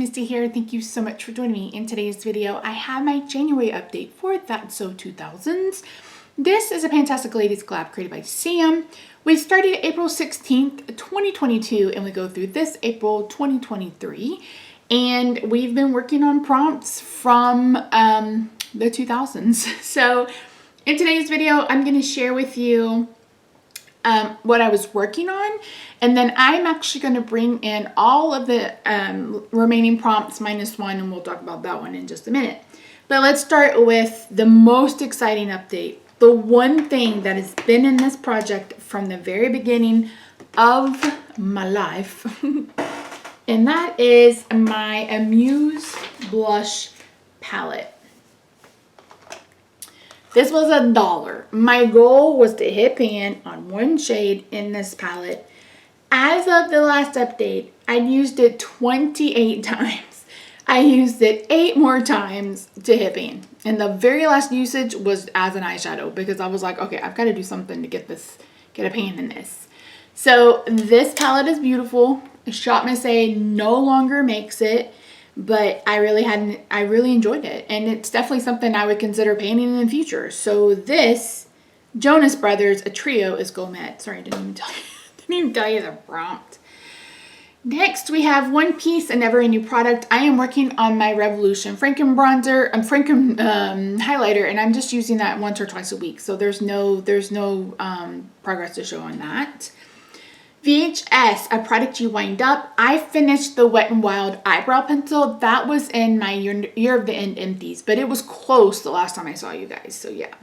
Misty here. Thank you so much for joining me in today's video. I have my January update for That's So 2000s. This is a Fantastic Ladies collab created by Sam. We started April 16th, 2022, and we go through this April 2023. And we've been working on prompts from the 2000s. So in today's video, I'm going to share with you what I was working on, and then I'm actually going to bring in all of the remaining prompts minus one, and we'll talk about that one in just a minute. But let's start with the most exciting update, the one thing that has been in this project from the very beginning of my life, and that is my Amuse blush palette. This was $1. My goal was to hit pan on one shade in this palette. As of the last update, I used it 28 times. I used it 8 more times to hit pan. And the very last usage was as an eyeshadow because I was like, okay, I've got to do something to get a pan in this. So this palette is beautiful. Shop Miss A no longer makes it. But I really enjoyed it, and it's definitely something I would consider painting in the future. So this Jonas Brothers, a trio, is Gourmet. Sorry, I didn't even tell you the prompt. Next, we have One Piece, a never a new product. I am working on my Revolution Franken bronzer, Franken highlighter, and I'm just using that once or twice a week. So there's no progress to show on that. VHS, a product you wind up. I finished the Wet n Wild eyebrow pencil. That was in my Year of the End empties, but it was close the last time I saw you guys, so yeah.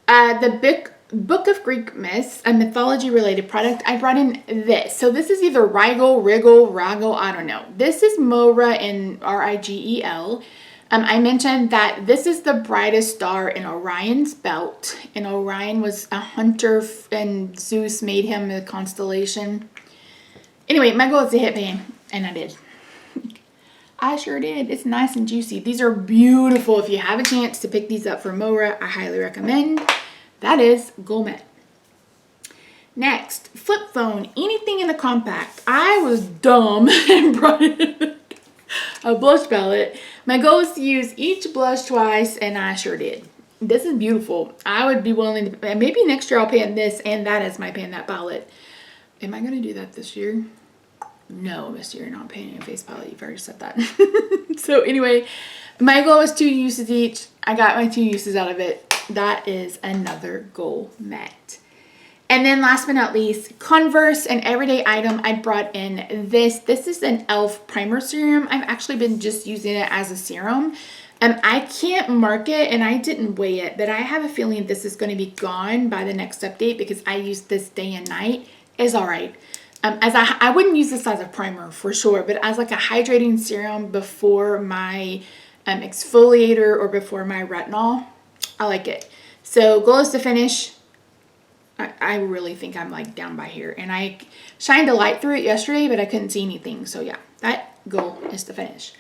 The Book of Greek Myths, a mythology related product. I brought in this. So this is either Rigel, Rago, I don't know. This is Mora in Rigel. I mentioned that this is the brightest star in Orion's belt, and Orion was a hunter and Zeus made him a constellation. Anyway, my goal is to hit pan, and I did. I sure did. It's nice and juicy. These are beautiful. If you have a chance to pick these up from Mora, I highly recommend. That is Gourmet. Next, flip phone, anything in the compact. I was dumb and brought in a blush palette. My goal is to use each blush twice, and I sure did. This is beautiful. I would be willing to, maybe next year I'll pan this and that as my pan that palette. Am I going to do that this year? No, this year not painting a face palette. You've already said that. So anyway, my goal is 2 uses each. I got my 2 uses out of it. That is another goal met. And then last but not least, Converse, an everyday item. I brought in this. This is an e.l.f. primer serum. I've actually been just using it as a serum. I can't mark it, and I didn't weigh it, but I have a feeling this is going to be gone by the next update because I use this day and night. It's all right. As I wouldn't use this as a primer for sure, but as like a hydrating serum before my exfoliator or before my retinol, I like it. So goal is to finish. I really think I'm like down by here, and I shined a light through it yesterday, but I couldn't see anything. So yeah, that goal is to finish.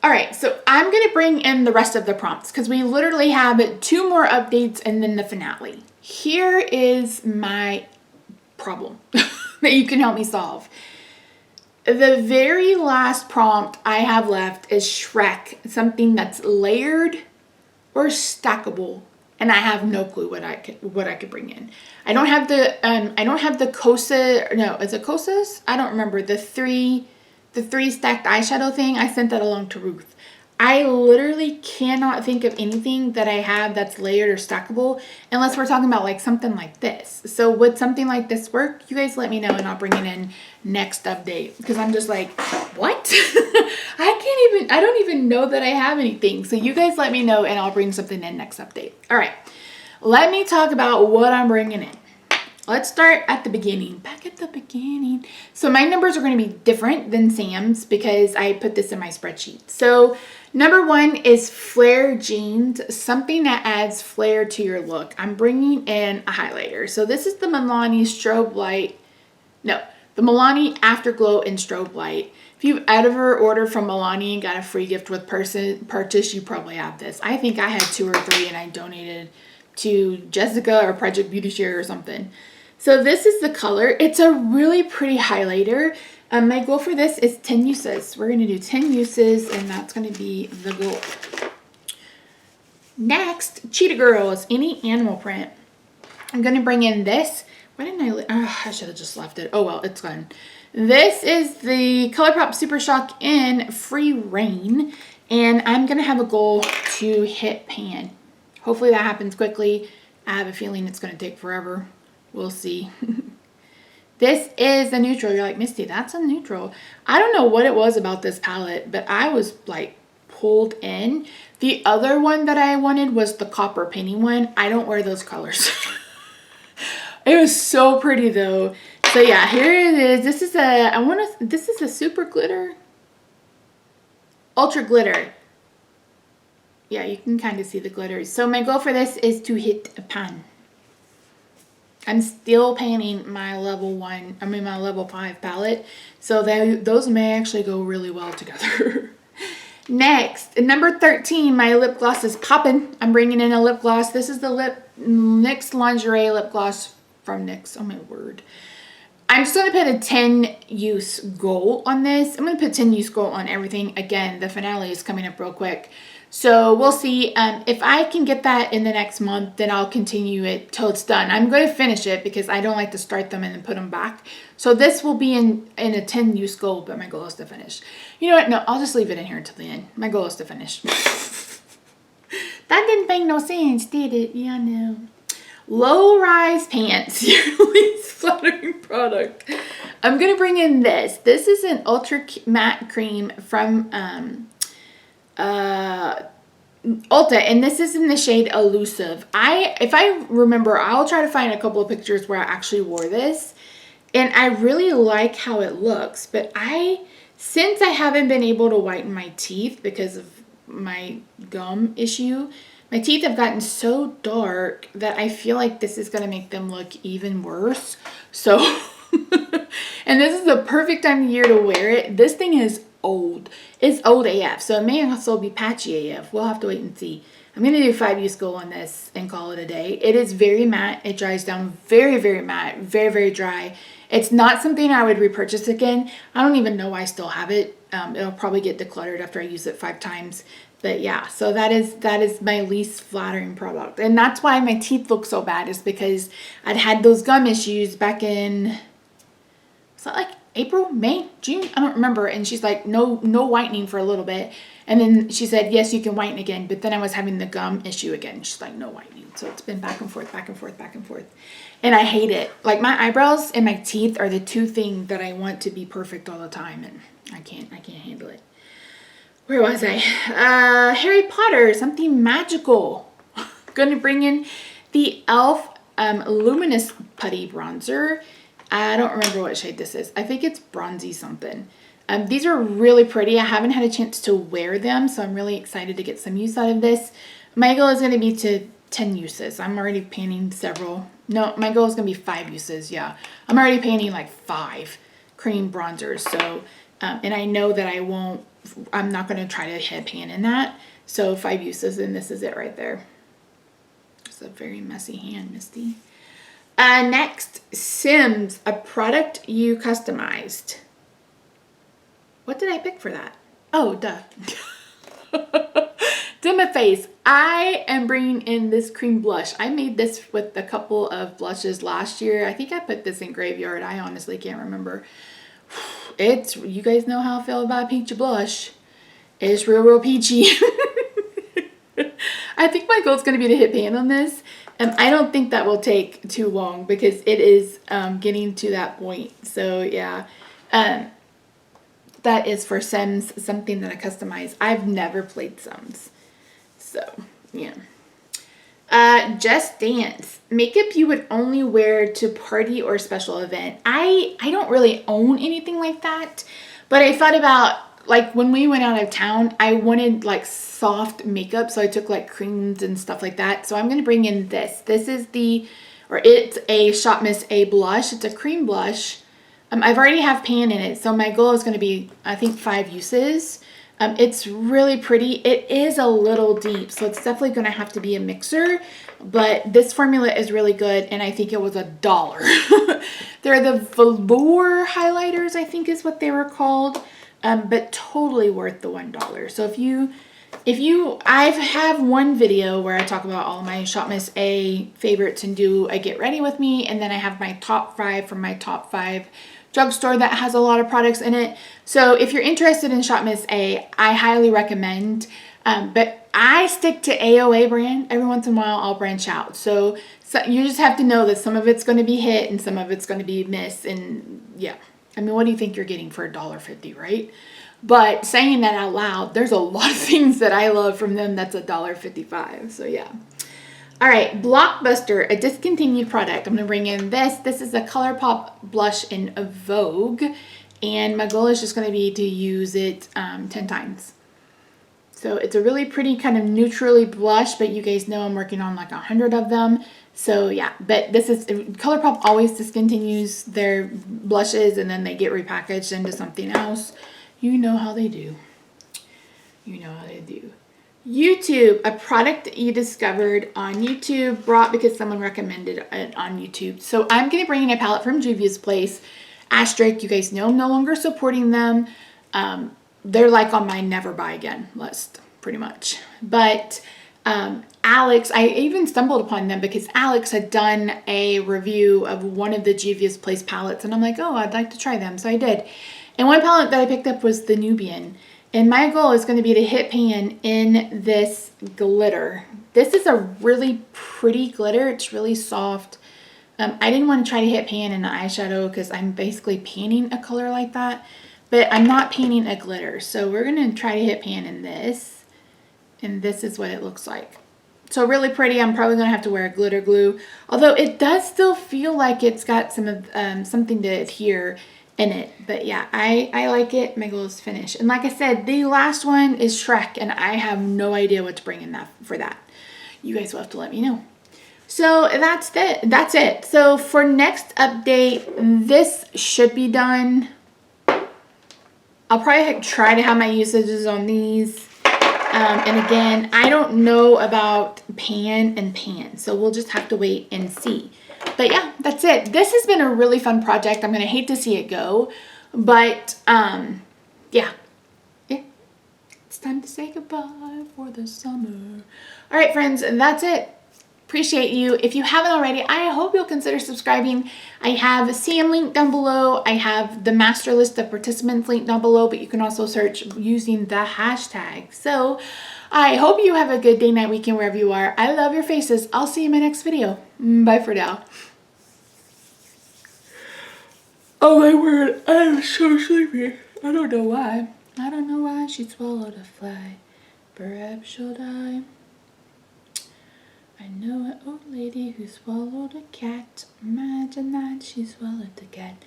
All right, so I'm going to bring in the rest of the prompts because we literally have 2 more updates and then the finale. Here is my problem that you can help me solve. The very last prompt I have left is Shrek, something that's layered or stackable. And I have no clue what I could bring in. I don't have the Kosa, no, is it Kosas? I don't remember. The three stacked eyeshadow thing. I sent that along to Ruth. I literally cannot think of anything that I have that's layered or stackable unless we're talking about like something like this. So would something like this work? You guys let me know and I'll bring it in next update because I'm just like, what? I don't even know that I have anything. So you guys let me know and I'll bring something in next update. All right, let me talk about what I'm bringing in. Let's start at the beginning, back at the beginning. So my numbers are going to be different than Sam's because I put this in my spreadsheet. So number 1 is Flare Jeans, something that adds flare to your look. I'm bringing in a highlighter. So this is the Milani Strobe Light. No, the Milani Afterglow in Strobe Light. If you've ever ordered from Milani and got a free gift with purchase, you probably have this. I think I had 2 or 3 and I donated to Jessica or Project Beauty Share or something. So this is the color. It's a really pretty highlighter. My goal for this is 10 uses. We're going to do 10 uses, and that's going to be the goal. Next, Cheetah Girls, any animal print. I'm going to bring in this. Why didn't I should have just left it. Oh, well, it's gone. This is the ColourPop Super Shock in Free Reign, and I'm going to have a goal to hit pan. Hopefully that happens quickly. I have a feeling it's going to take forever. We'll see. This is a neutral. You're like, Misty, that's a neutral. I don't know what it was about this palette, but I was like pulled in. The other one that I wanted was the copper penny one. I don't wear those colors. It was so pretty though. So yeah, here it is. This is this is a super glitter. Ultra glitter. Yeah, you can kind of see the glitters. So my goal for this is to hit a pan. I'm still painting my my level 5 palette. So those may actually go really well together. Next, number 13, my lip gloss is popping. I'm bringing in a lip gloss. This is the NYX Lingerie lip gloss from NYX. Oh my word. I'm just going to put a 10 use goal on this. I'm going to put 10 use goal on everything. Again, the finale is coming up real quick. So we'll see. If I can get that in the next month, then I'll continue it till it's done. I'm going to finish it because I don't like to start them and then put them back. So this will be in a 10 use goal, but my goal is to finish. You know what? No, I'll just leave it in here until the end. My goal is to finish. That didn't make no sense, did it? Yeah, no. Low rise pants, your least flattering product. I'm going to bring in this. This is an ultra matte cream from Ulta, and this is in the shade Elusive. If I remember, I'll try to find a couple of pictures where I actually wore this, and I really like how it looks, but since I haven't been able to whiten my teeth because of my gum issue, my teeth have gotten so dark that I feel like this is going to make them look even worse. So, and this is the perfect time of year to wear it. This thing is old. It's old AF, so it may also be patchy AF. We'll have to wait and see. I'm going to do 5 use goal on this and call it a day. It is very matte. It dries down very, very matte, very, very dry. It's not something I would repurchase again. I don't even know why I still have it. It'll probably get decluttered after I use it 5 times. But yeah, so that is my least flattering product. And that's why my teeth look so bad, is because I'd had those gum issues back in, was that like April, May, June? I don't remember. And she's like, no whitening for a little bit. And then she said, yes, you can whiten again. But then I was having the gum issue again. She's like, no whitening. So it's been back and forth, back and forth, back and forth. And I hate it. Like my eyebrows and my teeth are the two things that I want to be perfect all the time. And I can't handle it. Where was I? Harry Potter, something magical. Going to bring in the e.l.f. Luminous Putty Bronzer. I don't remember what shade this is. I think it's bronzy something. These are really pretty. I haven't had a chance to wear them, so I'm really excited to get some use out of this. My goal is going to be to 10 uses. I'm already painting several. No, my goal is going to be 5 uses, yeah. I'm already painting like 5 cream bronzers, so, and I know that I'm not going to try to hit pan in that. So 5 uses, and this is it right there. It's a very messy hand, Misty. Next, Sims, a product you customized. What did I pick for that? Oh, duh. To my face, I am bringing in this cream blush. I made this with a couple of blushes last year. I think I put this in Graveyard. I honestly can't remember. You guys know how I feel about peachy blush. It's real peachy. I think my goal is going to be to hit pan on this. I don't think that will take too long because it is getting to that point. So yeah, that is for Sims, something that I customize. I've never played Sims. So yeah. Just Dance, makeup you would only wear to party or special event. I don't really own anything like that, but I thought about, like, when we went out of town, I wanted like soft makeup, so I took like creams and stuff like that. So I'm going to bring in this. This is it's a Shop Miss A blush. It's a cream blush. I've already have pan in it, so my goal is going to be, I think, 5 uses. It's really pretty. It is a little deep, so it's definitely going to have to be a mixer, but this formula is really good, and I think it was $1. They're the velour highlighters, I think is what they were called, but totally worth the $1. So I have one video where I talk about all my Shop Miss A favorites and do a get ready with me, and then I have my top 5 from my top 5 drugstore that has a lot of products in it. So if you're interested in Shop Miss A, I highly recommend. But I stick to AOA brand. Every once in a while, I'll branch out. So you just have to know that some of it's going to be hit and some of it's going to be miss. And yeah, I mean, what do you think you're getting for $1.50, right? But saying that out loud, there's a lot of things that I love from them that's $1.55. So yeah. All right, Blockbuster, a discontinued product. I'm going to bring in this. This is a ColourPop blush in Vogue. And my goal is just going to be to use it 10 times. So it's a really pretty kind of neutrally blush, but you guys know I'm working on like 100 of them. So yeah, but this is, ColourPop always discontinues their blushes and then they get repackaged into something else. You know how they do. You know how they do. YouTube, a product that you discovered on YouTube, brought because someone recommended it on YouTube. So I'm going to bring in a palette from Juvia's Place. Asterisk, you guys know I'm no longer supporting them. They're like on my never buy again list, pretty much. But Alex, I even stumbled upon them because Alex had done a review of one of the Juvia's Place palettes. And I'm like, oh, I'd like to try them. So I did. And one palette that I picked up was the Nubian. And my goal is going to be to hit pan in this glitter. This is a really pretty glitter. It's really soft. I didn't want to try to hit pan in the eyeshadow because I'm basically painting a color like that. But I'm not painting a glitter. So we're going to try to hit pan in this. And this is what it looks like. So really pretty. I'm probably going to have to wear a glitter glue. Although it does still feel like it's got some of something to adhere in it. But yeah, I like it. My goal is to finish. And like I said, the last one is Shrek, and I have no idea what to bring in for that. You guys will have to let me know. So that's it. So for next update, this should be done. I'll probably try to have my usages on these. And again, I don't know about pan and pan, so we'll just have to wait and see. But yeah, that's it. This has been a really fun project. I'm going to hate to see it go. But, yeah. It's time to say goodbye for the summer. All right, friends, that's it. Appreciate you. If you haven't already, I hope you'll consider subscribing. I have CM link down below. I have the master list of participants link down below, but you can also search using the hashtag. So I hope you have a good day, night, weekend, wherever you are. I love your faces. I'll see you in my next video. Bye for now. Oh my word, I am so sleepy. I don't know why. I don't know why she swallowed a fly. Perhaps she'll die. I know an old lady who swallowed a cat. Imagine that she swallowed the cat.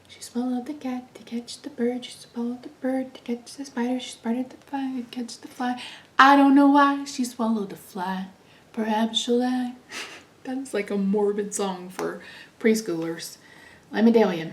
She swallowed the cat to catch the bird. She swallowed the bird to catch the spider. She spidered the fly to catch the fly. I don't know why she swallowed a fly. Perhaps she'll die. That's like a morbid song for preschoolers. Let me tell you.